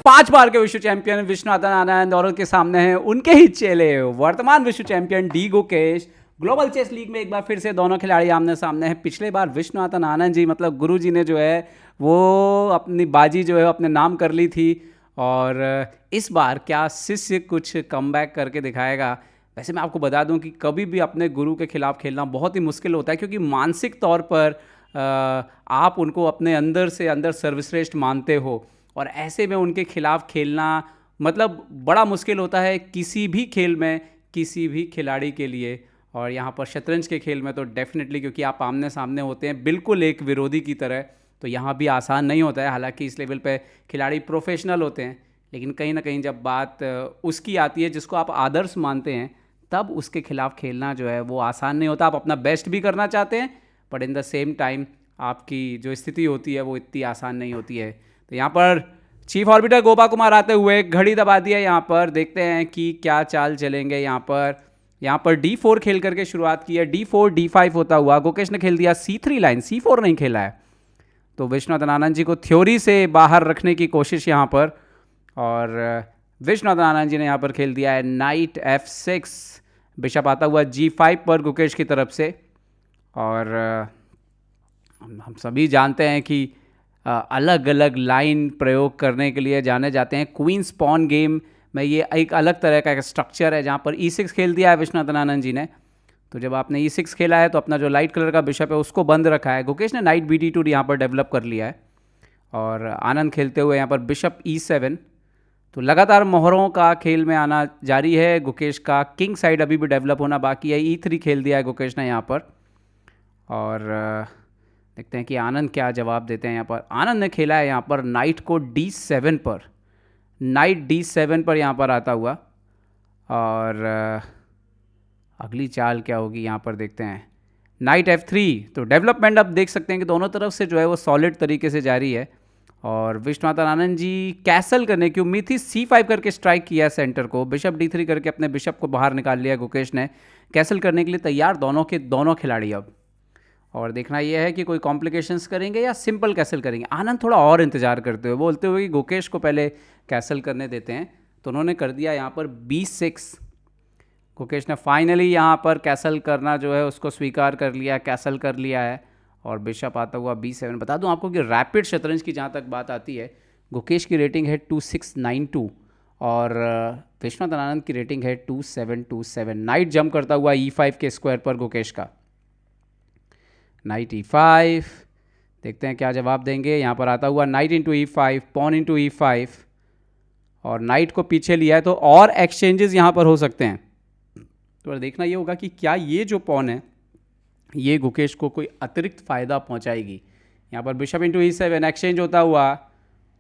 5 बार के विश्व चैंपियन विश्वनाथन आनंद और उनके सामने हैं उनके ही चेले वर्तमान विश्व champion D Gukesh. Global chess league में एक बार फिर से दोनों खिलाड़ी आमने सामने हैं। पिछले बार विश्वनाथन आनंद जी मतलब गुरु जी ने जो है वो अपनी बाजी जो है अपने नाम कर ली थी, और इस बार क्या शिष्य कुछ कमबैक करके दिखाएगा। वैसे मैं आपको बता दूं कि कभी भी अपने गुरु के खिलाफ खेलना बहुत ही मुश्किल होता है, क्योंकि मानसिक तौर पर आप उनको अपने अंदर से अंदर सर्वश्रेष्ठ मानते हो, और ऐसे में उनके खिलाफ खेलना मतलब बड़ा मुश्किल होता है किसी भी खेल में, किसी भी खिलाड़ी के लिए। और यहाँ पर शतरंज के खेल में तो डेफिनेटली, क्योंकि आप आमने सामने होते हैं बिल्कुल एक विरोधी की तरह, तो यहाँ भी आसान नहीं होता है। हालांकि इस लेवल पे खिलाड़ी प्रोफेशनल होते हैं, लेकिन कहीं ना कहीं जब बात उसकी आती है जिसको आप आदर्श मानते हैं, तब उसके खिलाफ खेलना जो है वो आसान नहीं होता। आप अपना बेस्ट भी करना चाहते हैं, but in the same time आपकी जो स्थिति होती है वो इतनी आसान नहीं होती है। तो यहाँ पर चीफ ऑर्बिटर गोपा कुमार आते हुए घड़ी दबा दिया। यहाँ पर देखते हैं कि क्या चाल चलेंगे। यहाँ पर D4 खेल करके शुरुआत की है। D4 D5 होता हुआ गुकेश ने खेल दिया C3 लाइन, C4 नहीं खेला है, तो विश्वनाथन आनंद जी को थ्योरी से बाहर रखने की कोशिश यहाँ पर। और विश्वनाथन आनंद जी ने यहाँ पर खेल दिया है नाइट F6, बिशप आता हुआ G5 पर गुकेश की तरफ से। और हम सभी जानते हैं कि अलग अलग लाइन प्रयोग करने के लिए जाने जाते हैं। क्वीन स्पॉन गेम में ये एक अलग तरह का एक स्ट्रक्चर है, जहाँ पर E6 खेल दिया है विश्वनाथन आनंद जी ने। तो जब आपने E6 खेला है तो अपना जो लाइट कलर का बिशप है उसको बंद रखा है। गुकेश ने नाइट BD2 यहाँ पर डेवलप कर लिया है, और आनंद खेलते हुए यहाँ पर बिशप E7। तो लगातार मोहरों का खेल में आना जारी है। गुकेश का किंग साइड अभी भी डेवलप होना बाकी है। E3 खेल दिया है गुकेश ने यहाँ पर, और देखते हैं कि आनंद क्या जवाब देते हैं। यहाँ पर आनंद ने खेला है यहाँ पर नाइट को D7 पर, नाइट D7 पर यहाँ पर आता हुआ। और अगली चाल क्या होगी यहाँ पर देखते हैं। Night F3। तो डेवलपमेंट अब देख सकते हैं कि दोनों तरफ से जो है वो सॉलिड तरीके से जारी है। और विश्वनाथन आनंद जी कैसल करने की उम्मीद थी, C5 करके स्ट्राइक किया सेंटर को, बिशप D3 करके अपने बिशप को बाहर निकाल लिया गुकेश ने। कैसल करने के लिए तैयार दोनों खिलाड़ी अब, और देखना यह है कि कोई कॉम्प्लिकेशंस करेंगे या सिंपल कैसल करेंगे। आनंद थोड़ा और इंतजार करते हुए बोलते हुए कि गुकेश को पहले कैसल करने देते हैं, तो उन्होंने कर दिया यहाँ पर B6। गुकेश ने फाइनली यहाँ पर कैसल करना जो है उसको स्वीकार कर लिया, कैसल कर लिया है, और बिशप आता हुआ B7। बता दूं आपको कि रैपिड शतरंज की जहाँ तक बात आती है, गुकेश की रेटिंग है 2692 और विश्वनाथन आनंद की रेटिंग है 2727। नाइट जंप करता हुआ E5 के स्क्वायर पर गुकेश का, नाइट E5। देखते हैं क्या जवाब देंगे। यहाँ पर आता हुआ night into E5, pawn into E5, और नाइट को पीछे लिया है, तो और एक्सचेंजेस यहाँ पर हो सकते हैं। तो देखना ये होगा कि क्या ये जो पॉन है ये गुकेश को कोई अतिरिक्त फ़ायदा पहुँचाएगी। यहाँ पर बिशप इंटू E7 एक्सचेंज होता हुआ,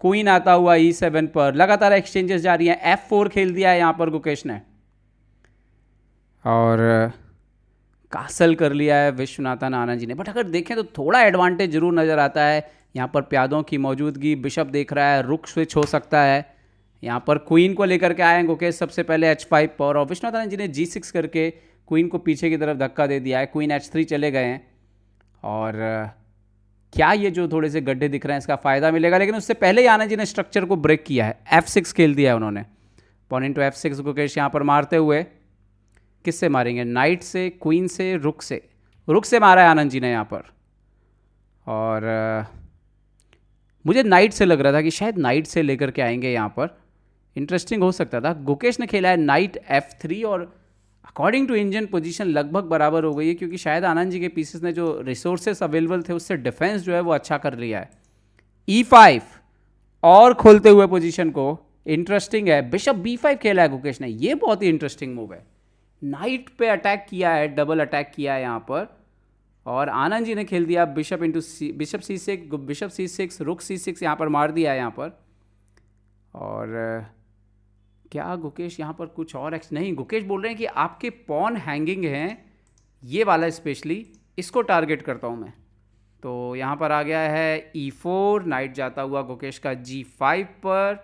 क्वीन आता हुआ E7 पर, लगातार एक्सचेंजेस जारी हैं। F4 खेल दिया है यहाँ पर गुकेश ने, और कासल कर लिया है विश्वनाथन आनंद जी ने। बट अगर देखें तो थोड़ा एडवांटेज जरूर नज़र आता है। यहाँ पर प्यादों की मौजूदगी, बिशप देख रहा है, रुक स्विच हो सकता है। यहाँ पर क्वीन को लेकर के आए हैं गुकेश सबसे पहले H5 पर, और विश्वनाथन आनंद जी ने G6 करके क्वीन को पीछे की तरफ धक्का दे दिया है। क्वीन H3 चले गए हैं, और क्या ये जो थोड़े से गड्ढे दिख रहे हैं इसका फ़ायदा मिलेगा। लेकिन उससे पहले ही आनंद जी ने स्ट्रक्चर को ब्रेक किया है, F6 खेल दिया है उन्होंने। पॉन इंटू F6 गुकेश यहाँ पर मारते हुए, किससे मारेंगे, नाइट से, क्वीन से, रुक से। रुक से मारा है आनंद जी ने यहाँ पर, और मुझे नाइट से लग रहा था कि शायद नाइट से लेकर के आएंगे यहाँ पर, इंटरेस्टिंग हो सकता था। गुकेश ने खेला है नाइट F3, और अकॉर्डिंग टू इंडियन पोजीशन लगभग बराबर हो गई है, क्योंकि शायद आनंद जी के पीसेस ने जो रिसोर्सेस अवेलेबल थे उससे डिफेंस जो है वो अच्छा कर लिया है। E5 और खोलते हुए पोजीशन को, इंटरेस्टिंग है। बिशप B5 खेला है गुकेश ने, ये बहुत ही इंटरेस्टिंग मूव है। नाइट पे अटैक किया है, डबल अटैक किया है यहाँ पर, और आनंद जी ने खेल दिया बिशप इंटू बिशप C6, रुक C6 यहाँ पर मार दिया है यहाँ पर। और क्या गुकेश यहाँ पर कुछ और नहीं, गुकेश बोल रहे हैं कि आपके पॉन हैंगिंग हैं, ये वाला स्पेशली इसको टारगेट करता हूँ मैं। तो यहाँ पर आ गया है E4, नाइट जाता हुआ गुकेश का G5 पर,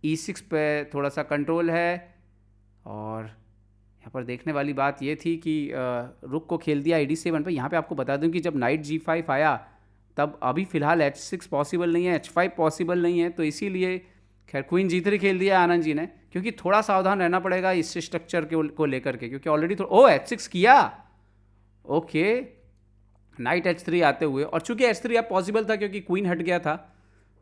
E6 पे थोड़ा सा कंट्रोल है। और यहाँ पर देखने वाली बात ये थी कि रुक को खेल दिया AD7 पर। यहाँ पे आपको बता दूं कि जब नाइट G5 आया तब अभी फ़िलहाल H6 पॉसिबल नहीं है, H5 पॉसिबल नहीं है, तो इसीलिए खैर क्वीन G3 खेल दिया आनंद जी ने, क्योंकि थोड़ा सावधान रहना पड़ेगा इस स्ट्रक्चर को लेकर के, क्योंकि ऑलरेडी ओ H6 किया, ओके, नाइट H3 आते हुए, और चूंकि H3 अब पॉसिबल था क्योंकि क्वीन हट गया था,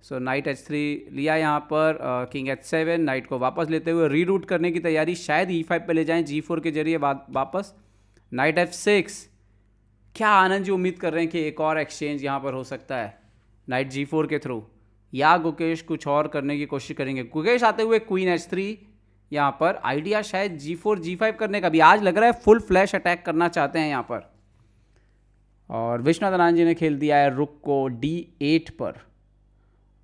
सो नाइट H3 लिया यहाँ पर, किंग H7, नाइट को वापस लेते हुए रीरूट करने की तैयारी, शायद E5 पे ले जाएं G4 के जरिए वापस, नाइट F6। क्या आनंद जी उम्मीद कर रहे हैं कि एक और एक्सचेंज यहाँ पर हो सकता है नाइट G4 के थ्रू, या गुकेश कुछ और करने की कोशिश करेंगे? गुकेश आते हुए क्वीन H3 यहाँ पर, आइडिया शायद G4 G5 करने का भी, आज लग रहा है फुल फ्लैश अटैक करना चाहते हैं यहाँ पर। और विश्वनाथन आनंद जी ने खेल दिया है रुक को D8 पर।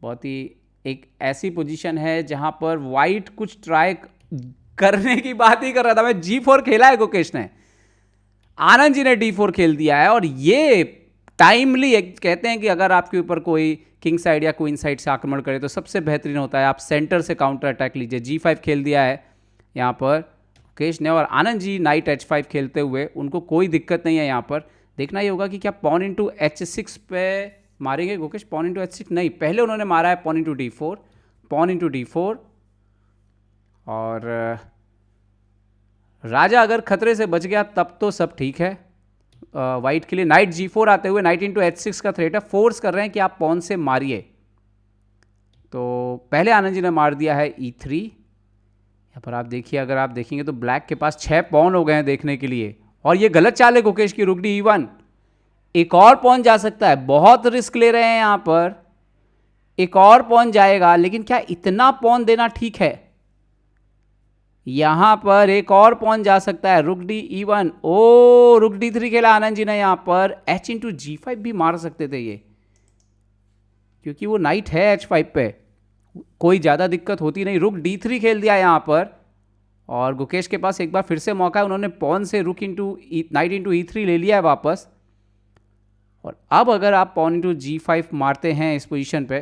बहुत ही एक ऐसी पोजीशन है जहां पर वाइट कुछ ट्राई करने की बात ही कर रहा था। मैं G4 खेला है गुकेश ने, आनंद जी ने D4 खेल दिया है, और ये टाइमली कहते हैं कि अगर आपके ऊपर कोई किंग साइड या क्वीन साइड से आक्रमण करे तो सबसे बेहतरीन होता है आप सेंटर से काउंटर अटैक लीजिए। G5 खेल दिया है यहाँ पर गुकेश ने, और आनंद जी नाइट H5 खेलते हुए, उनको कोई दिक्कत नहीं है यहाँ पर। देखना ये होगा कि क्या पॉन इंटू H6 पे मारेंगे गुकेश? पॉन इंटू H6 नहीं, पहले उन्होंने मारा है pawn into D4, pawn into D4, और राजा अगर खतरे से बच गया तब तो सब ठीक है वाइट के लिए। नाइट G4 आते हुए नाइट इंटू H6 का थ्रेट है, फोर्स कर रहे हैं कि आप पॉन से मारिए। तो पहले आनंद जी ने मार दिया है E3। यहाँ पर आप देखिए, अगर आप देखेंगे तो ब्लैक के पास 6 पॉन हो गए हैं देखने के लिए, और ये गलत चाल है गुकेश की, रुक D1, एक और पॉन जा सकता है, बहुत रिस्क ले रहे हैं यहाँ पर, एक और पॉन जाएगा, लेकिन क्या इतना पॉन देना ठीक है? यहां पर एक और पॉन जा सकता है, रुक D1, ओ रुक D3 खेला आनंद जी ने यहाँ पर, H इंटू G5 भी मार सकते थे ये, क्योंकि वो नाइट है H5 पे, कोई ज़्यादा दिक्कत होती नहीं। रुक D3 खेल दिया यहाँ पर, और गुकेश के पास एक बार फिर से मौका है, उन्होंने पॉन से रुक इंटू नाइट इंटू E3 ले लिया है वापस। और अब अगर आप पॉन इंटू G5 मारते हैं इस पोजीशन पे,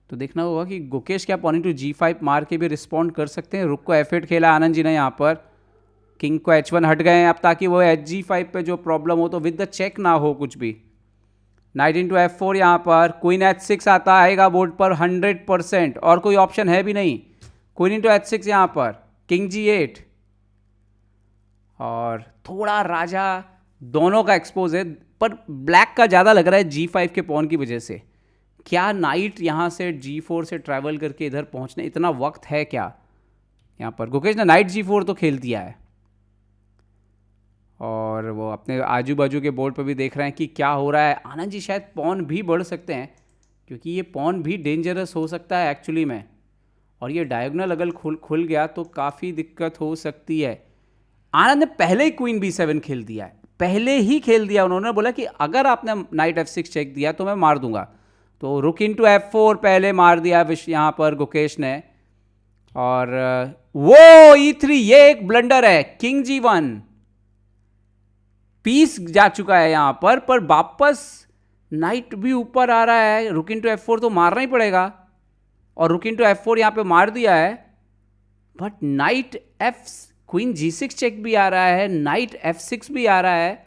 तो देखना होगा कि गुकेश क्या पॉन इंटू G5 मार के भी रिस्पॉन्ड कर सकते हैं। रुक को F8 खेला आनंद जी ने यहाँ पर, किंग को H1 हट गए हैं अब, ताकि वो H5 पे जो प्रॉब्लम हो तो विद द चेक ना हो कुछ भी। नाइट इंटू F4 यहाँ पर, क्वीन H6 आता आएगा बोर्ड पर 100%, और कोई ऑप्शन है भी नहीं। क्वीन इंटू H6 यहाँ पर, किंग G8, और थोड़ा राजा दोनों का एक्सपोज है, पर ब्लैक का ज़्यादा लग रहा है G5 के पॉन की वजह से। क्या नाइट यहाँ से G4 से ट्रैवल करके इधर पहुँचने इतना वक्त है क्या? यहाँ पर गुकेश ने नाइट G4 तो खेल दिया है, और वो अपने आजू बाजू के बोर्ड पर भी देख रहे हैं कि क्या हो रहा है। आनंद जी शायद पॉन भी बढ़ सकते हैं, क्योंकि ये पॉन भी डेंजरस हो सकता है एक्चुअली में, और ये डायगोनल अगर खुल गया तो काफ़ी दिक्कत हो सकती है। आनंद ने पहले ही क्वीन B7 खेल दिया है, पहले ही खेल दिया। उन्होंने बोला कि अगर आपने नाइट F6 चेक दिया तो मैं मार दूंगा, तो रुक इंटू F4 पहले मार दिया यहाँ पर गुकेश ने, और वो E3, ये एक ब्लंडर है। किंग G1, पीस जा चुका है यहाँ पर वापस नाइट भी ऊपर आ रहा है। रुक इंटू F4 तो मारना ही पड़ेगा, और रुक इंटू F4 यहाँ पे मार दिया है, but night queen G6 check भी आ रहा है, नाइट F6 भी आ रहा है।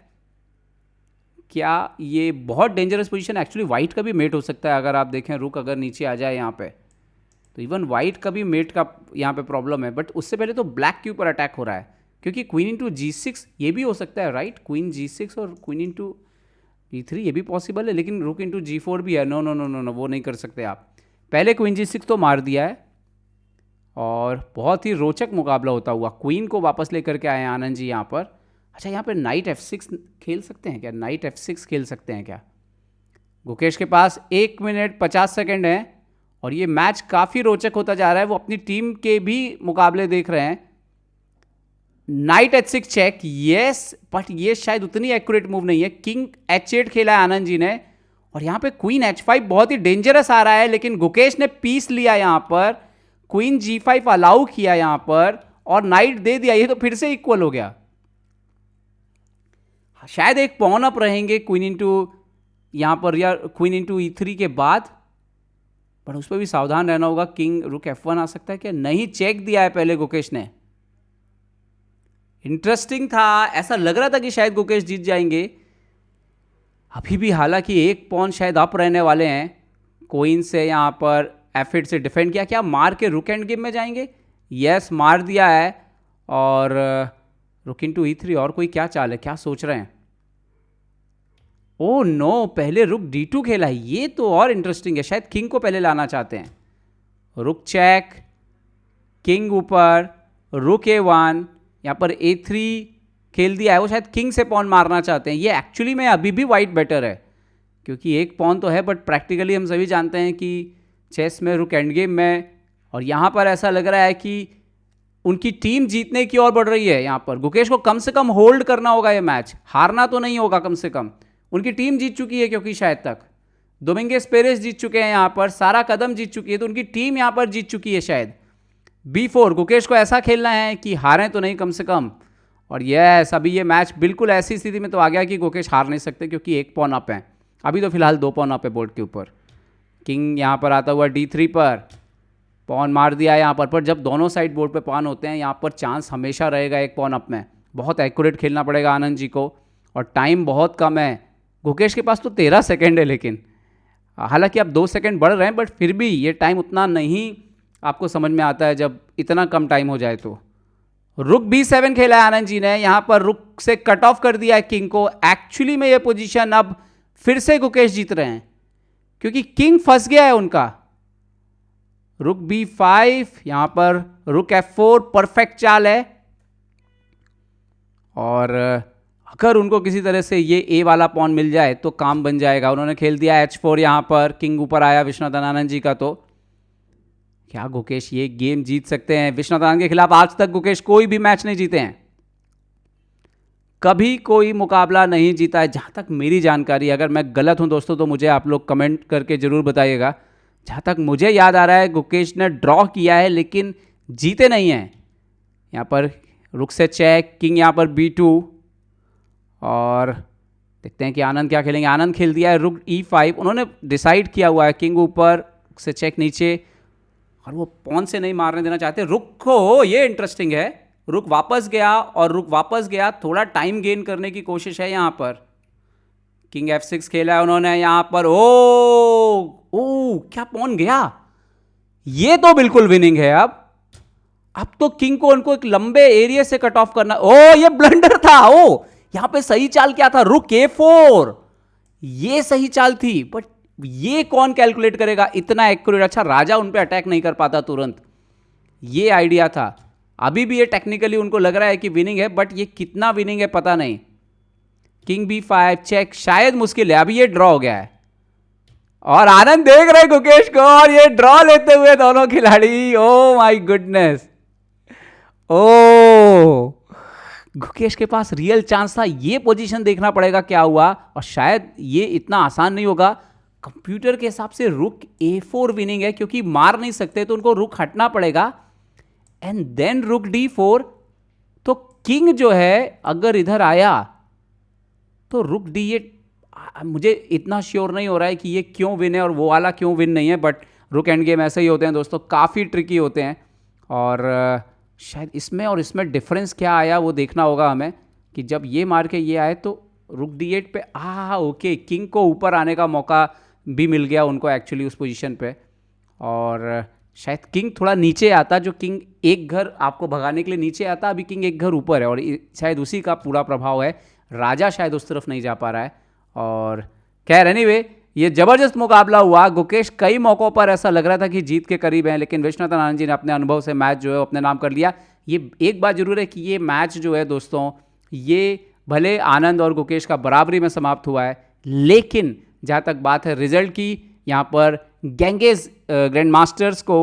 क्या ये बहुत डेंजरस पोजीशन एक्चुअली वाइट का भी मेट हो सकता है। अगर आप देखें रुक अगर नीचे आ जाए यहाँ पे, तो इवन वाइट का भी मेट का यहाँ पे प्रॉब्लम है, बट उससे पहले तो ब्लैक के ऊपर अटैक हो रहा है, क्योंकि क्वीन इंटू G6 ये भी हो सकता है, राइट? क्वीन G6 और क्वीन इंटू E3 ये भी पॉसिबल है, लेकिन रुक इंटू G4 भी है। No no no no no, वो नहीं कर सकते आप। पहले क्वीन G6 तो मार दिया है, और बहुत ही रोचक मुकाबला होता हुआ क्वीन को वापस लेकर के आए आनंद जी यहाँ पर। अच्छा, यहाँ पे नाइट F6 खेल सकते हैं क्या? नाइट F6 खेल सकते हैं क्या? गुकेश के पास 1 मिनट 50 सेकेंड है, और ये मैच काफ़ी रोचक होता जा रहा है। वो अपनी टीम के भी मुकाबले देख रहे हैं। Night H6 check, yes, but ये शायद उतनी एक्यूरेट मूव नहीं है। किंग H8 खेला है आनंद जी ने, और यहाँ पे क्वीन H5 बहुत ही डेंजरस आ रहा है, लेकिन गुकेश ने पीस लिया यहाँ पर। क्वीन G5 अलाउ किया यहाँ पर, और नाइट दे दिया, ये तो फिर से इक्वल हो गया। शायद एक पॉन अप रहेंगे क्वीन इंटू यहाँ पर, या क्वीन इंटू E3 के बाद, पर उस पर भी सावधान रहना होगा। किंग रुक F1 आ सकता है क्या? नहीं, चेक दिया है पहले गुकेश ने। इंटरेस्टिंग था, ऐसा लग रहा था कि शायद गुकेश जीत जाएंगे। अभी भी हालांकि एक पॉन शायद अप रहने वाले हैं क्वीन से यहाँ पर F8 से डिफेंड किया, क्या मार के रुक एंड गेम में जाएंगे? यस, मार दिया है। और रुक इनटू E3, और कोई क्या चाल है, क्या सोच रहे हैं? ओ नो, पहले रुक D2 खेला है, ये तो और इंटरेस्टिंग है। शायद किंग को पहले लाना चाहते हैं। रुक चेक, किंग ऊपर, रुक A1, यहाँ पर A3 खेल दिया है। वो शायद किंग से पॉन मारना चाहते हैं। ये एक्चुअली में अभी भी वाइट बेटर है, क्योंकि एक पॉन तो है, बट प्रैक्टिकली हम सभी जानते हैं कि चेस में रुक एंड गेम में, और यहाँ पर ऐसा लग रहा है कि उनकी टीम जीतने की ओर बढ़ रही है। यहाँ पर गुकेश को कम से कम होल्ड करना होगा, ये मैच हारना तो नहीं होगा। कम से कम उनकी टीम जीत चुकी है, क्योंकि शायद तक डोमिंगेस पेरेस जीत चुके हैं, यहाँ पर सारा कदम जीत चुकी है, तो उनकी टीम यहाँ पर जीत चुकी है शायद। B4, गुकेश को ऐसा खेलना है कि हारें तो नहीं कम से कम। और यस, अभी ये मैच बिल्कुल ऐसी स्थिति में तो आ गया कि गुकेश हार नहीं सकते, क्योंकि एक पॉन अप है अभी तो फिलहाल, 2 पॉन अप है बोर्ड के ऊपर। किंग यहाँ पर आता हुआ D3 पर, पॉन मार दिया है यहाँ पर जब दोनों साइड बोर्ड पे पॉन होते हैं, यहाँ पर चांस हमेशा रहेगा एक पॉन अप में। बहुत एक्यूरेट खेलना पड़ेगा आनंद जी को, और टाइम बहुत कम है। गुकेश के पास तो 13 सेकेंड है, लेकिन हालांकि अब 2 सेकेंड बढ़ रहे हैं, बट फिर भी ये टाइम उतना नहीं आपको समझ में आता है जब इतना कम टाइम हो जाए तो। रुक B7 खेला है आनंद जी ने, यहाँ पर रुक से कट ऑफ कर दिया है किंग को। एक्चुअली में ये पोजीशन अब फिर से गुकेश जीत रहे हैं, क्योंकि किंग फंस गया है उनका। रुक B5, यहाँ पर रुक F4, परफेक्ट चाल है। और अगर उनको किसी तरह से ये A वाला पॉन मिल जाए तो काम बन जाएगा। उन्होंने खेल दिया H4, यहाँ पर किंग ऊपर आया विश्वनाथन आनंद जी का। तो क्या गुकेश ये गेम जीत सकते हैं? विश्वनाथन आनंद के खिलाफ आज तक गुकेश कोई भी मैच नहीं जीते हैं, कभी कोई मुकाबला नहीं जीता है, जहाँ तक मेरी जानकारी। अगर मैं गलत हूँ दोस्तों तो मुझे आप लोग कमेंट करके ज़रूर बताइएगा। जहाँ तक मुझे याद आ रहा है गुकेश ने ड्रॉ किया है, लेकिन जीते नहीं हैं। यहाँ पर रुक से चेक, किंग यहाँ पर B2, और देखते हैं कि आनंद क्या खेलेंगे। आनंद खेल दिया है रुक E5, उन्होंने डिसाइड किया हुआ है किंग ऊपर, रुक से चेक नीचे, और वो पॉन से नहीं मारने देना चाहते रुक को। ये इंटरेस्टिंग है, रुक वापस गया और रुक वापस गया, थोड़ा टाइम गेन करने की कोशिश है यहाँ पर। किंग F6 खेला है उन्होंने यहाँ पर। ओ क्या पॉन गया, ये तो बिल्कुल विनिंग है। अब तो किंग को उनको एक लंबे एरिया से कट ऑफ करना। ओ ये ब्लंडर था। ओ यहां पे सही चाल क्या था? रुक A4, ये सही चाल थी, बट ये कौन कैलकुलेट करेगा इतना एक्यूरेट? अच्छा, राजा उन पे अटैक नहीं कर पाता तुरंत, ये आइडिया था। अभी भी ये टेक्निकली उनको लग रहा है कि विनिंग है, बट ये कितना विनिंग है पता नहीं। किंग B5 चेक, शायद मुश्किल है। अभी ये ड्रॉ हो गया है, और आनंद देख रहे गुकेश को, और ये ड्रॉ लेते हुए दोनों खिलाड़ी। ओ माय गुडनेस, ओ गुकेश के पास रियल चांस था। ये पोजीशन देखना पड़ेगा क्या हुआ, और शायद ये इतना आसान नहीं होगा। कंप्यूटर के हिसाब से रुक A4 विनिंग है, क्योंकि मार नहीं सकते तो उनको रुक हटना पड़ेगा, एंड देन रुक D4। तो किंग जो है अगर इधर आया तो रुक D8। मुझे इतना श्योर नहीं हो रहा है कि ये क्यों विन है और वो वाला क्यों विन नहीं है, बट रुक एंड गेम ऐसे ही होते हैं दोस्तों, काफ़ी ट्रिकी होते हैं। और शायद इसमें और इसमें डिफरेंस क्या आया वो देखना होगा हमें, कि जब ये मार के ये आए तो रुक D8 पे ओके, किंग को ऊपर आने का मौका भी मिल गया उनको एक्चुअली उस पोजीशन पे। और शायद किंग थोड़ा नीचे आता, जो किंग एक घर आपको भगाने के लिए नीचे आता, अभी किंग एक घर ऊपर है, और शायद उसी का पूरा प्रभाव है। राजा शायद उस तरफ नहीं जा पा रहा है। और खैर एनीवे, ये ज़बरदस्त मुकाबला हुआ। गुकेश कई मौक़ों पर ऐसा लग रहा था कि जीत के करीब हैं, लेकिन विश्वनाथन आनंद जी ने अपने अनुभव से मैच जो है अपने नाम कर लिया। ये एक बात जरूर है कि ये मैच जो है दोस्तों, ये भले आनंद और गुकेश का बराबरी में समाप्त हुआ है, लेकिन जहाँ तक बात है रिजल्ट की, यहाँ पर गेंगेज ग्रैंड मास्टर्स को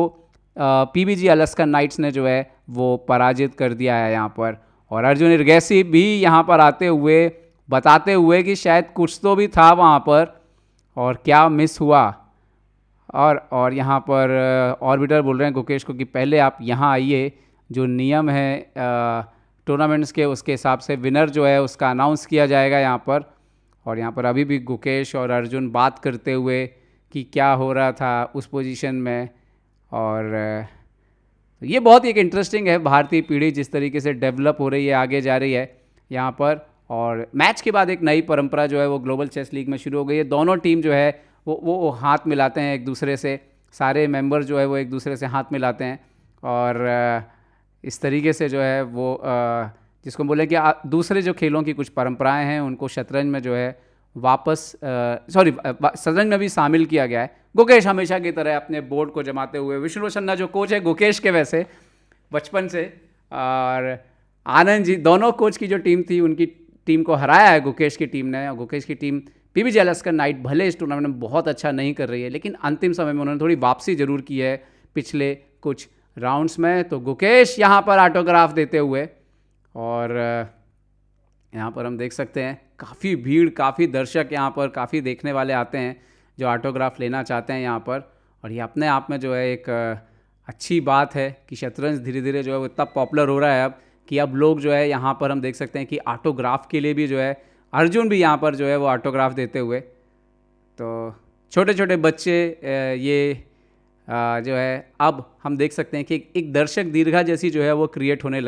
PBG अलास्कन नाइट्स ने जो है वो पराजित कर दिया है यहाँ पर। और अर्जुन इरगैसी भी यहाँ पर आते हुए बताते हुए कि शायद कुछ तो भी था वहाँ पर, और क्या मिस हुआ। और यहाँ पर ऑर्बिटर बोल रहे हैं गुकेश को कि पहले आप यहाँ आइए, जो नियम है टूर्नामेंट्स के उसके हिसाब से विनर जो है उसका अनाउंस किया जाएगा यहाँ पर। और यहाँ पर अभी भी गुकेश और अर्जुन बात करते हुए कि क्या हो रहा था उस पोजीशन में। और ये बहुत ही एक इंटरेस्टिंग है, भारतीय पीढ़ी जिस तरीके से डेवलप हो रही है, आगे जा रही है यहाँ पर। और मैच के बाद एक नई परंपरा जो है वो ग्लोबल चेस लीग में शुरू हो गई है। दोनों टीम जो है वो हाथ मिलाते हैं एक दूसरे से, सारे मेंबर जो है वो एक दूसरे से हाथ मिलाते हैं और इस तरीके से जो है वो जिसको बोले कि दूसरे जो खेलों की कुछ परंपराएं हैं उनको शतरंज में जो है वापस शतरंज में भी शामिल किया गया है। गुकेश हमेशा की तरह अपने बोर्ड को जमाते हुए, विष्णु रोशन्ना जो कोच है गुकेश के वैसे बचपन से, और आनंद जी, दोनों कोच की जो टीम थी उनकी टीम को हराया है गुकेश की टीम ने। और गुकेश की टीम पीबीजी अलास्का नाइट भले इस टूर्नामेंट में बहुत अच्छा नहीं कर रही है, लेकिन अंतिम समय में उन्होंने थोड़ी वापसी जरूर की है पिछले कुछ राउंड्स में। तो गुकेश यहाँ पर ऑटोग्राफ देते हुए, और यहाँ पर हम देख सकते हैं काफ़ी भीड़, काफ़ी दर्शक यहाँ पर, काफ़ी देखने वाले आते हैं जो ऑटोग्राफ लेना चाहते हैं यहाँ पर। और ये अपने आप में जो है एक अच्छी बात है कि शतरंज धीरे धीरे जो है वो इतना पॉपुलर हो रहा है अब कि अब लोग जो है यहाँ पर हम देख सकते हैं कि ऑटोग्राफ के लिए भी जो है अर्जुन भी यहाँ पर जो है वो ऑटोग्राफ देते हुए। तो छोटे छोटे बच्चे ये जो है अब हम देख सकते हैं कि एक दर्शक दीर्घा जैसी जो है वो क्रिएट होने